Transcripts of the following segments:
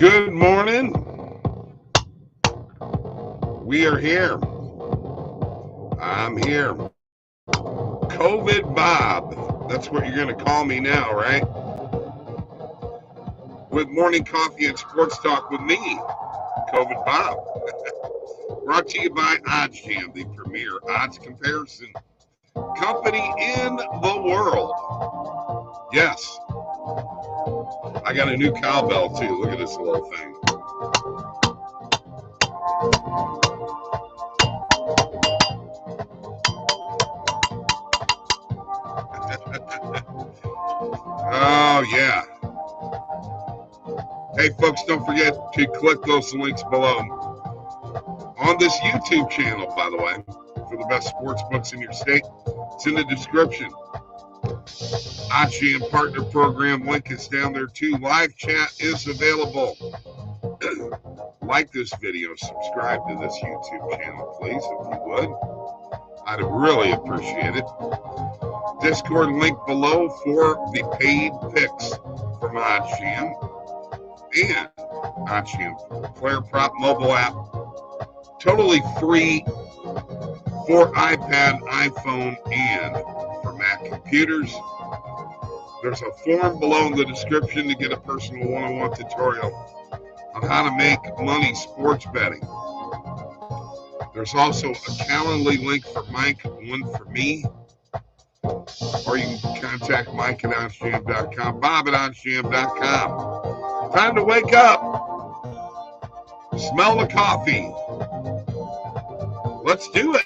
Good morning. We are here. I'm here. COVID Bob. That's what you're going to call me now, right? With morning coffee and sports talk with me, COVID Bob. Brought to you by oddsjam, the premier odds comparison company in the world. Yes. I got a new cowbell, too. Look at this little thing. Oh, yeah. Hey, folks, don't forget to click those links below. On this YouTube channel, by the way, for the best sports books in your state, it's in the description. oddsjam Partner Program link is down there, too. Live chat is available. Like this video, subscribe to this YouTube channel, please, if you would. I'd really appreciate it. Discord link below for the paid picks from oddsjam and oddsjam Player Prop mobile app. Totally free for iPad, iPhone, and for Mac computers. There's a form below in the description to get a personal one-on-one tutorial on how to make money sports betting. There's also a Calendly link for Mike, one for me. Or you can contact Mike at oddsjam.com, Bob at oddsjam.com. Time to wake up. Smell the coffee. Let's do it.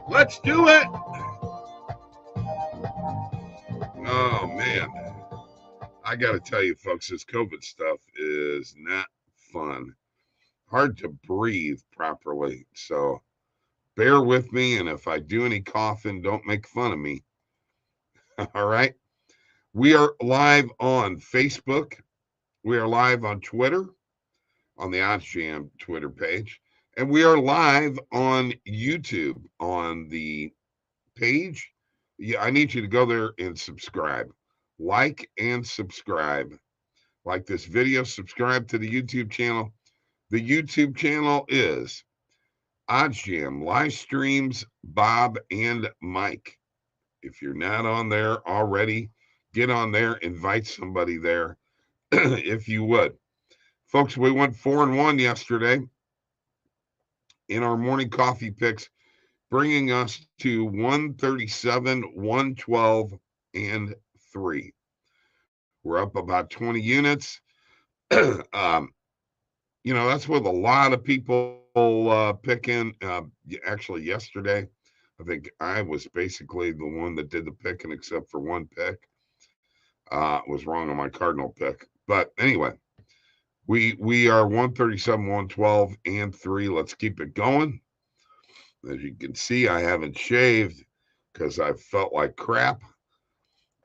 Let's do it. Oh, man. I got to tell you, folks, this COVID stuff is not fun. Hard to breathe properly. So bear with me. And if I do any coughing, don't make fun of me. All right. We are live on Facebook. We are live on Twitter, on the oddsjam Twitter page. And we are live on YouTube on the page. Yeah, I need you to go there and subscribe. Like and subscribe. Like this video, subscribe to the YouTube channel. The YouTube channel is oddsjam live streams Bob and Mike. If you're not on there already, get on there, invite somebody there if you would. Folks, we went 4-1 yesterday in our morning coffee picks, bringing us to 137, 112, and 3. We're up about 20 units. You know, that's with a lot of people picking. Actually, yesterday, I think I was basically the one that did the picking except for one pick. Was wrong on my Cardinal pick. But anyway, we are 137, 112, and 3. Let's keep it going. As you can see, I haven't shaved because I felt like crap.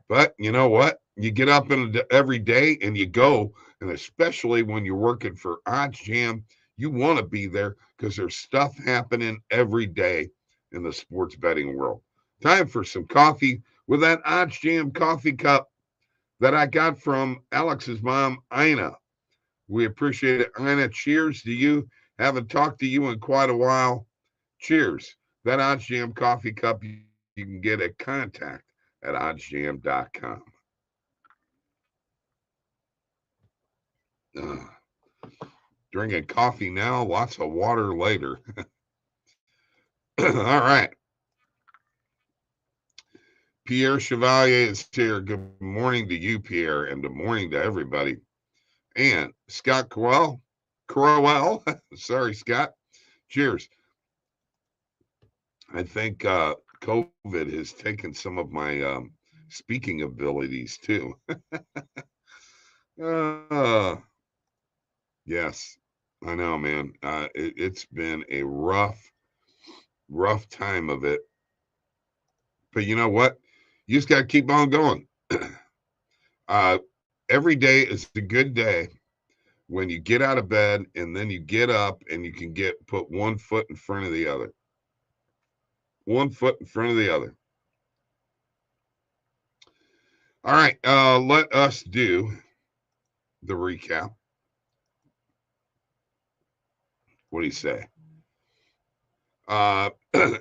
But you know what? You get up every day and you go, and especially when you're working for oddsjam, you want to be there because there's stuff happening every day in the sports betting world. Time for some coffee with that oddsjam coffee cup that I got from Alex's mom, Ina. We appreciate it. Ina, cheers to you. Haven't talked to you in quite a while. Cheers. That oddsjam coffee cup you can get at contact at oddsjam.com. Drinking coffee now, lots of water later. All right. Pierre Chevalier is here. Good morning to you, Pierre, and good morning to everybody. And Scott Crowell. Sorry, Scott. Cheers. I think COVID has taken some of my speaking abilities, too. Yes, I know, man. It's been a rough time of it. But you know what? You just got to keep on going. Every day is a good day when you get out of bed and then you get up and you can put one foot in front of the other. One foot in front of the other. All right, let us do the recap. What do you say?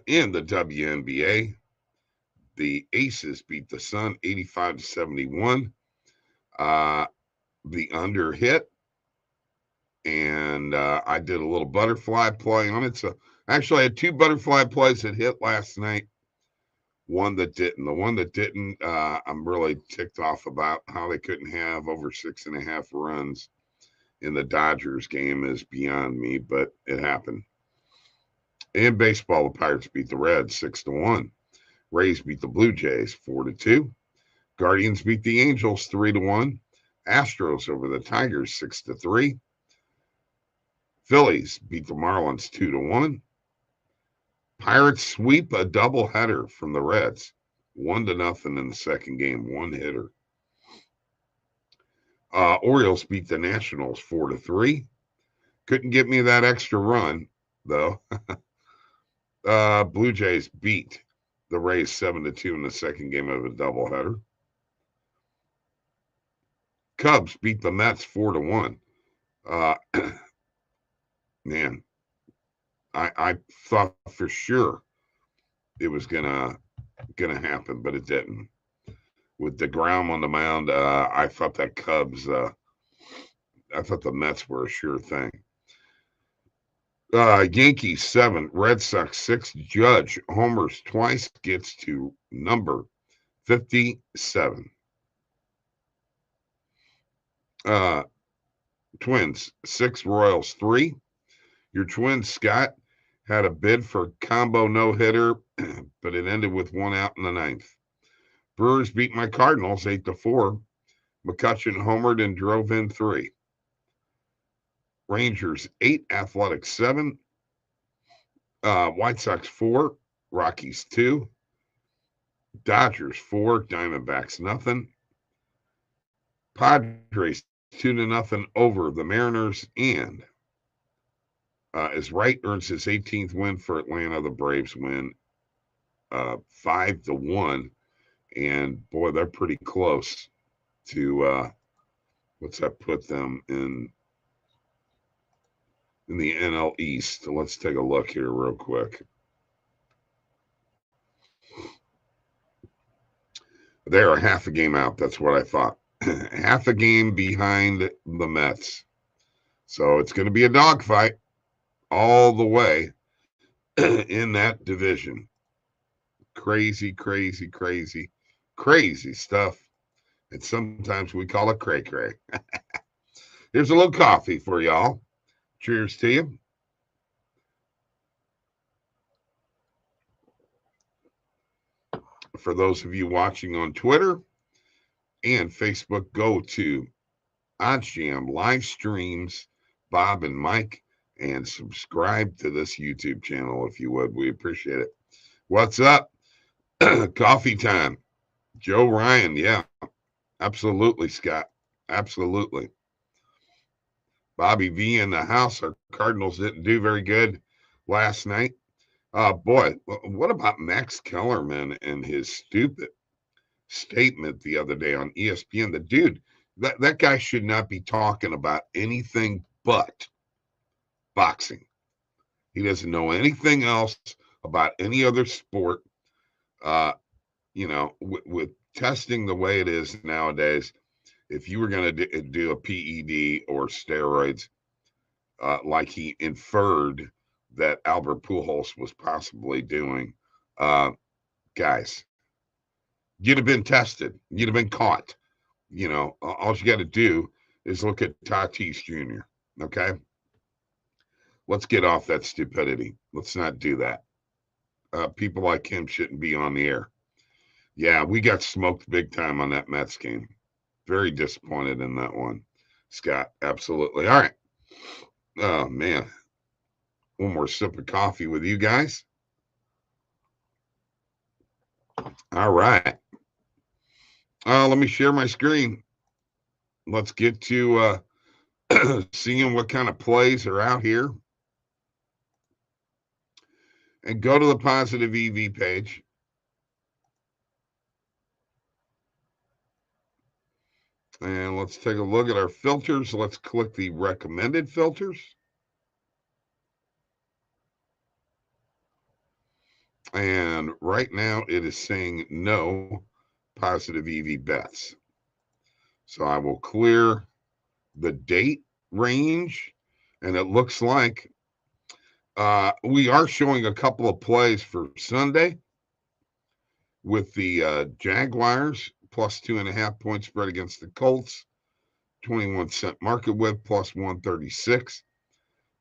In the WNBA, the Aces beat the Sun 85-71. The under hit, and I did a little butterfly play on it. So actually, I had two butterfly plays that hit last night. One that didn't. The one that didn't, I'm really ticked off about how they couldn't have over 6.5 runs in the Dodgers game is beyond me, but it happened. In baseball, the Pirates beat the Reds 6-1. Rays beat the Blue Jays 4-2. Guardians beat the Angels 3-1. Astros over the Tigers 6-3. Phillies beat the Marlins 2-1. Pirates sweep a doubleheader from the Reds 1-0 in the second game, one hitter. Orioles beat the Nationals 4-3. Couldn't get me that extra run though. Blue Jays beat the Rays 7-2 in the second game of a doubleheader. Cubs beat the Mets 4-1. Man, I thought for sure it was gonna happen, but it didn't. With DeGrom on the mound, I thought that Cubs, I thought the Mets were a sure thing. Yankees 7, Red Sox 6. Judge homers twice, gets to number 57. Twins 6, Royals 3. Your Twins, Scott, had a bid for combo no-hitter, but it ended with one out in the ninth. Brewers beat my Cardinals 8-4. McCutchen homered and drove in 3. Rangers 8, Athletics 7. White Sox 4, Rockies 2. Dodgers 4, Diamondbacks nothing. Padres 2-0 over the Mariners, and as Wright earns his 18th win for Atlanta, the Braves win 5-1, and boy, they're pretty close to what's that put them in the NL East. So let's take a look here real quick. They're half a game out. That's what I thought. Half a game behind the Mets. So it's going to be a dogfight all the way in that division. Crazy, crazy, crazy, crazy stuff. And sometimes we call it cray-cray. Here's a little coffee for y'all. Cheers to you. For those of you watching on Twitter and Facebook, go to oddsjam live streams, Bob and Mike, and subscribe to this YouTube channel if you would. We appreciate it. What's up? Coffee time. Joe Ryan. Yeah, absolutely, Scott. Absolutely. Bobby V in the house. Our Cardinals didn't do very good last night. Boy, what about Max Kellerman and his stupid statement the other day on ESPN? The dude, that guy should not be talking about anything but boxing. He doesn't know anything else about any other sport. With testing the way it is nowadays, if you were going to do a PED or steroids, like he inferred that Albert Pujols was possibly doing, guys, you'd have been tested. You'd have been caught. All you got to do is look at Tatis Jr., okay? Let's get off that stupidity. Let's not do that. People like him shouldn't be on the air. Yeah, we got smoked big time on that Mets game. Very disappointed in that one, Scott. Absolutely. All right. Oh, man. One more sip of coffee with you guys. All right. Let me share my screen. Let's get to seeing what kind of plays are out here. And go to the Positive EV page. And let's take a look at our filters. Let's click the recommended filters. And right now it is saying no positive EV bets. So I will clear the date range, and it looks like we are showing a couple of plays for Sunday with the Jaguars plus 2.5 point spread against the Colts, 21-cent market with plus 136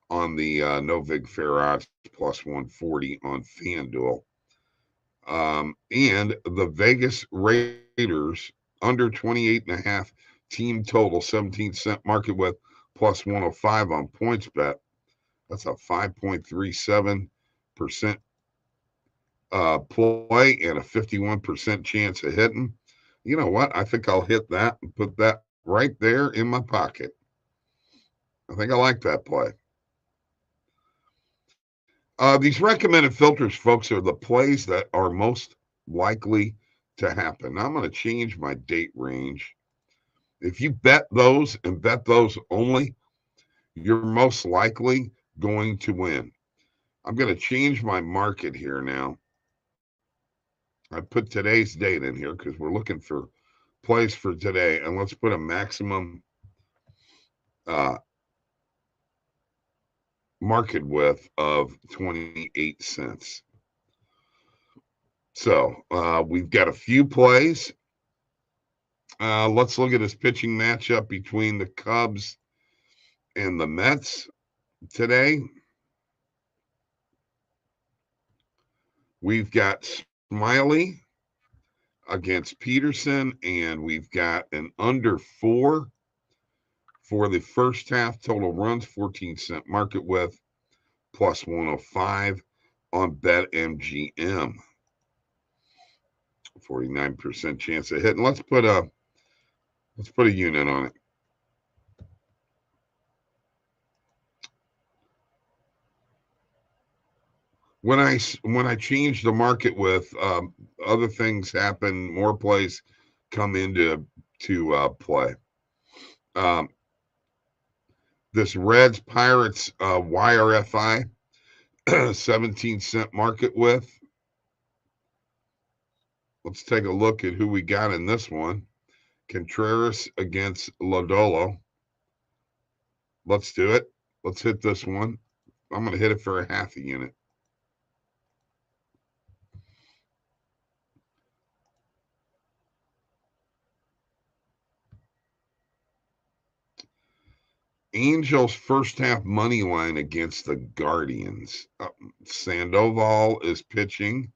on the no vig fair odds plus 140 on FanDuel. And the Vegas Raiders under 28.5 team total, 17-cent market with plus 105 on points bet. That's a 5.37% play and a 51% chance of hitting. You know what? I think I'll hit that and put that right there in my pocket. I think I like that play. These recommended filters, folks, are the plays that are most likely to happen. Now I'm going to change my date range. If you bet those and bet those only, you're most likely going to win. I'm going to change my market here now. I put today's date in here because we're looking for plays for today. And let's put a maximum market width of 28 cents. So we've got a few plays. Let's look at this pitching matchup between the Cubs and the Mets today. We've got Smiley against Peterson, and we've got an under 4 for the first half. Total runs, 14-cent market with plus 105 on BetMGM. 49% chance of hitting. Let's put a unit on it. When I change the market with other things happen, more plays come into play. This Reds Pirates YRFI 17-cent market with. Let's take a look at who we got in this one. Contreras against Lodolo. Let's do it. Let's hit this one. I'm going to hit it for a half a unit. Angels first half money line against the Guardians. Sandoval is pitching.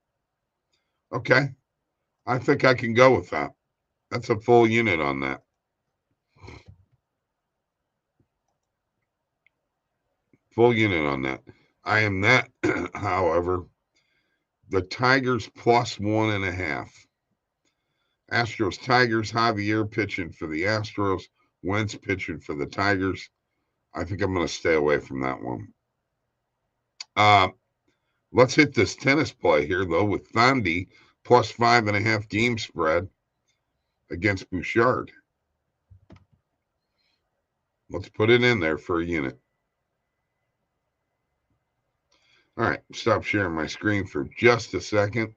Okay. I think I can go with that. That's a full unit on that. Full unit on that. I am that, however, the Tigers plus 1.5. Astros, Tigers, Javier pitching for the Astros, Wentz pitching for the Tigers. I think I'm going to stay away from that one. Let's hit this tennis play here, though, with Thandi plus 5.5 game spread against Bouchard. Let's put it in there for a unit. All right, stop sharing my screen for just a second.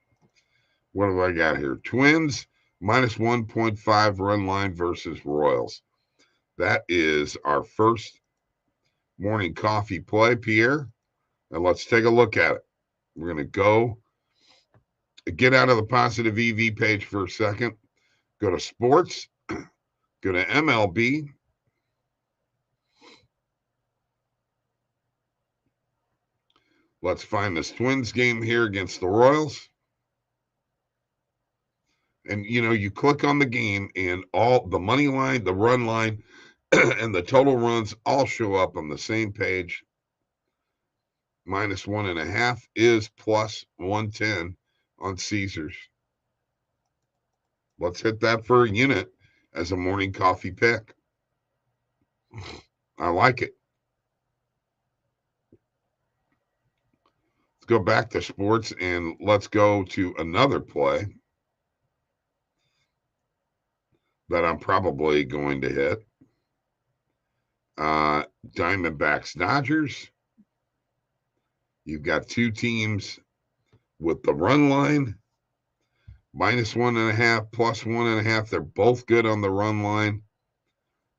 What have I got here? Twins minus 1.5 run line versus Royals. That is our first morning coffee play, Pierre. And let's take a look at it. We're going to go get out of the positive EV page for a second. Go to sports. Go to MLB. Let's find this Twins game here against the Royals. And, you click on the game and all the money line, the run line, and the total runs all show up on the same page. Minus 1.5 is plus 110 on Caesars. Let's hit that for a unit as a morning coffee pick. I like it. Let's go back to sports and let's go to another play. that I'm probably going to hit. Diamondbacks, Dodgers. You've got two teams with the run line, -1.5, +1.5. They're both good on the run line.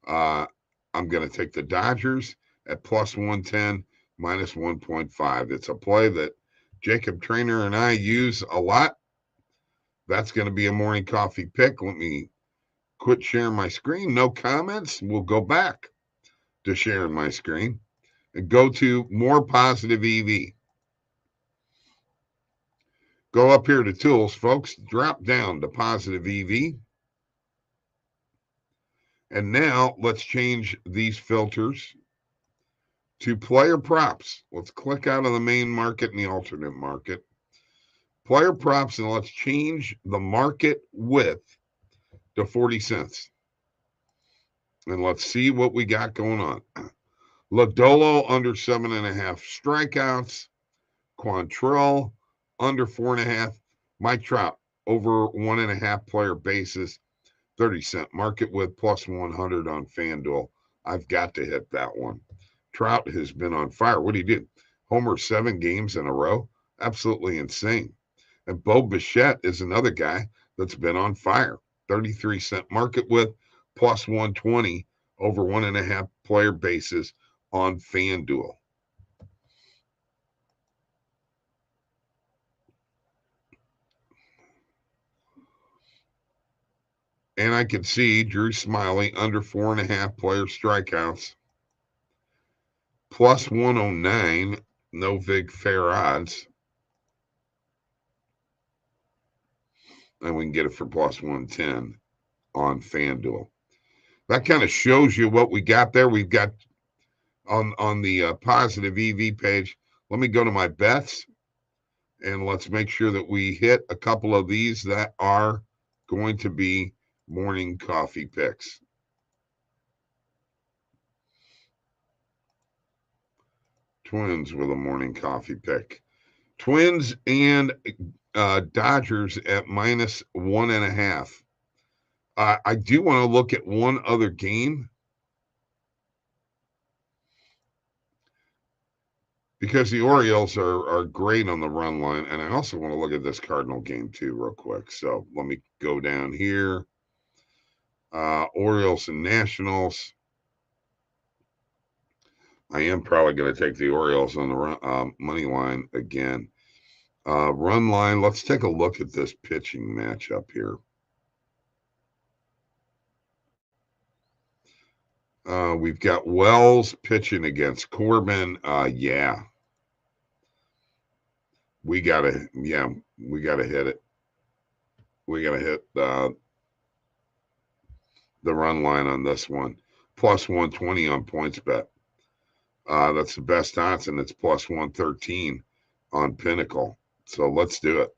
I'm going to take the Dodgers at +110, -1.5. It's a play that Jacob Trainer and I use a lot. That's going to be a morning coffee pick. Let me quit sharing my screen. No comments. We'll go back to sharing my screen and go to more positive EV. Go up here to tools, folks. Drop down to positive EV. And now let's change these filters to player props. Let's click out of the main market and the alternate market. Player props, and let's change the market width to 40 cents. And let's see what we got going on. Lodolo under 7.5 strikeouts. Quantrill under 4.5. Mike Trout over 1.5 player bases. 30-cent market width +100 on FanDuel. I've got to hit that one. Trout has been on fire. What do you do? Homer 7 games in a row? Absolutely insane. And Bo Bichette is another guy that's been on fire. 33-cent market width +120 over 1.5 player bases on FanDuel. And I can see Drew Smiley under 4.5 player strikeouts. +109, no big fair odds. And we can get it for +110 on FanDuel. That kind of shows you what we got there. We've got on the positive EV page. Let me go to my bets, and let's make sure that we hit a couple of these that are going to be morning coffee picks. Twins with a morning coffee pick. Twins and Dodgers at -1.5. I do want to look at one other game because the Orioles are great on the run line, and I also want to look at this Cardinal game too real quick. So let me go down here. Orioles and Nationals. I am probably going to take the Orioles on the money line again. Run line, let's take a look at this pitching matchup here. We've got Wells pitching against Corbin. Yeah. We gotta hit it. We gotta hit the run line on this one. +120 on PointsBet. That's the best odds, and it's +113 on Pinnacle. So let's do it.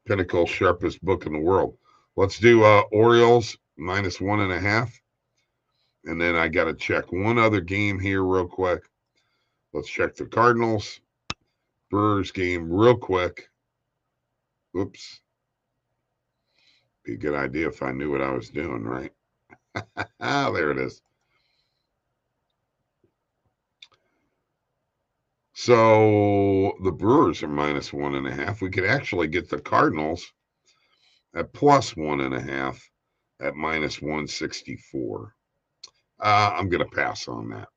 Pinnacle, sharpest book in the world. Let's do Orioles -1.5. And then I got to check one other game here real quick. Let's check the Cardinals. Brewers game real quick. Oops. Be a good idea if I knew what I was doing, right? There it is. So the Brewers are -1.5. We could actually get the Cardinals at +1.5 at -164. I'm going to pass on that.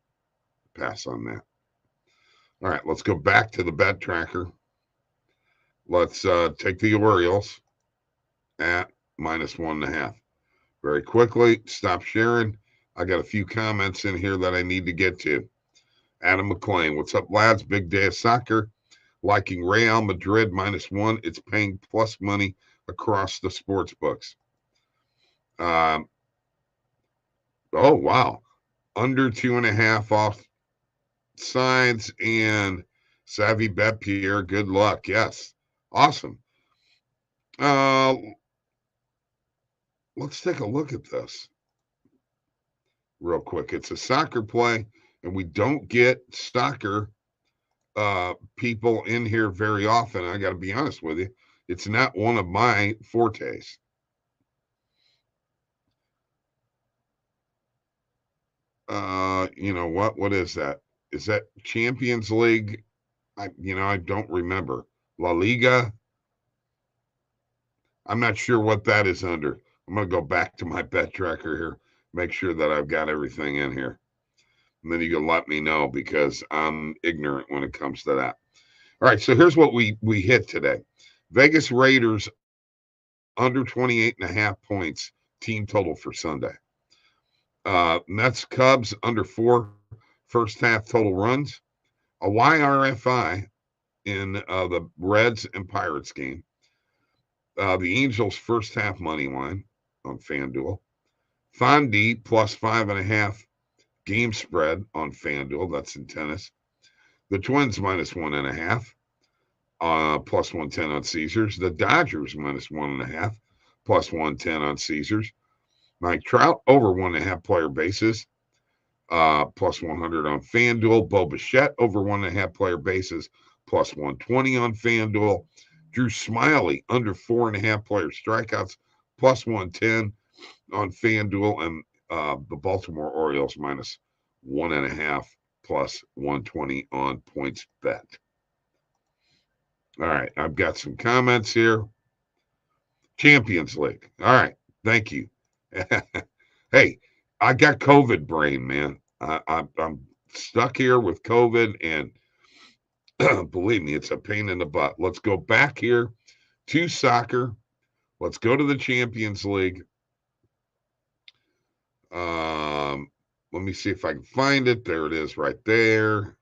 All right, let's go back to the bet tracker. Let's take the Orioles at -1.5. Very quickly, stop sharing. I got a few comments in here that I need to get to. Adam McLean, what's up, lads? Big day of soccer. Liking Real Madrid -1. It's paying plus money across the sports books. Oh, wow. Under 2.5 off sides and Savvy Bet Pierre. Good luck. Yes. Awesome. Let's take a look at this real quick. It's a soccer play, and we don't get soccer people in here very often. I got to be honest with you. It's not one of my fortes. You know what? What is that? Is that Champions League? I don't remember. La Liga. I'm not sure what that is under. I'm gonna go back to my bet tracker here, make sure that I've got everything in here, and then you can let me know because I'm ignorant when it comes to that. All right, so here's what we hit today: Vegas Raiders under 28.5 points team total for Sunday. Mets Cubs under 4 first half total runs. A YRFI in the Reds and Pirates game. The Angels first half money line on FanDuel. Fondi plus 5.5 game spread on FanDuel. That's in tennis. The Twins minus 1.5. Plus 110 on Caesars. The Dodgers minus 1.5. Plus 110 on Caesars. Mike Trout over 1.5 player bases. Plus 100 on FanDuel. Bo Bichette over 1.5 player bases. Plus 120 on FanDuel. Drew Smiley under 4.5 player strikeouts. Plus 110 on FanDuel. And the Baltimore Orioles minus 1.5 plus 120 on points bet. All right, I've got some comments here. Champions League. All right, thank you. Hey, I got COVID brain, man. I'm stuck here with COVID, and believe me, it's a pain in the butt. Let's go back here to soccer. Let's go to the Champions League. Let me see if I can find it. There it is right there.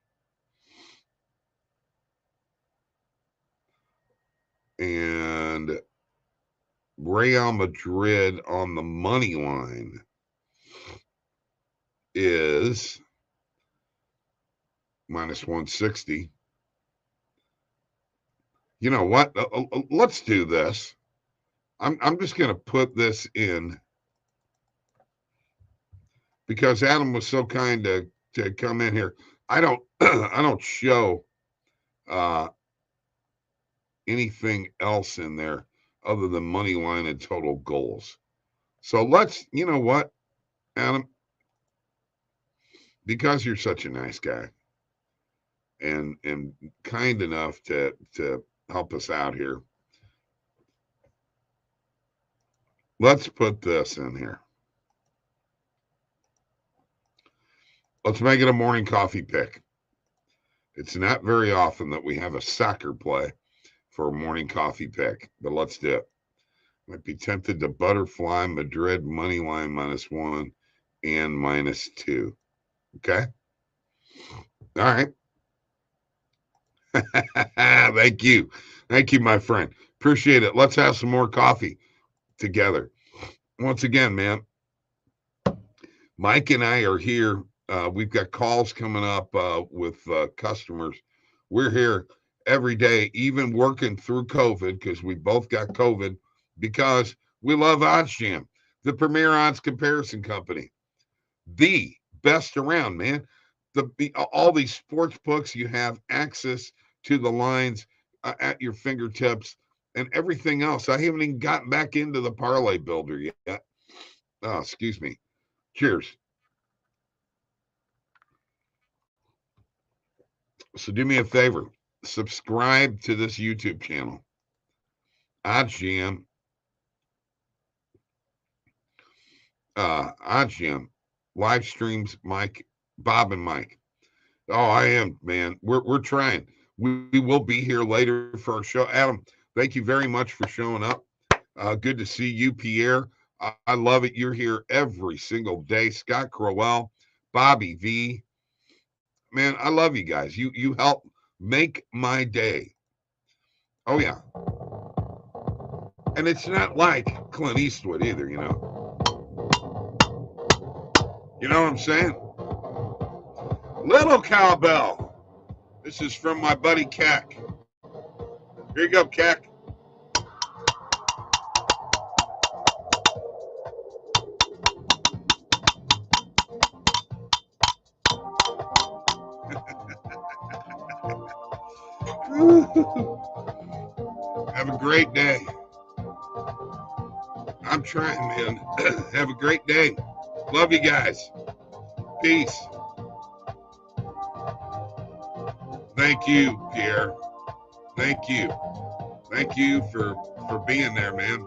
And Real Madrid on the money line is minus 160. You know what? Let's do this. I'm just going to put this in because Adam was so kind to come in here. I don't show anything else in there other than money line and total goals. So you know what, Adam, because you're such a nice guy and kind enough to help us out here, let's put this in here. Let's make it a morning coffee pick. It's not very often that we have a soccer play for a morning coffee pick, but let's do it. Might be tempted to butterfly Madrid money line minus 1 and minus 2. Okay. All right. Thank you. Thank you, my friend. Appreciate it. Let's have some more coffee together. Once again, man, Mike and I are here. We've got calls coming up with customers. We're here every day, even working through COVID because we both got COVID because we love oddsjam, the premier odds comparison company, the best around, man. All these sports books, you have access to the lines at your fingertips and everything else. I haven't even gotten back into the parlay builder yet. Oh, excuse me. Cheers. So do me a favor, subscribe to this YouTube channel, oddsjam. oddsjam live streams, Mike, Bob, and Mike. Oh, I am, man. We're trying. We will be here later for our show. Adam, thank you very much for showing up. Good to see you, Pierre. I love it. You're here every single day. Scott Crowell, Bobby V. Man, I love you guys. You help make my day. Oh, yeah. And it's not like Clint Eastwood either, you know. You know what I'm saying? Little cowbell. This is from my buddy Keck. Here you go, Keck. Have a great day. I'm trying, man. Have a great day. Love you guys. Peace. Thank you, Pierre. Thank you. Thank you for being there, man.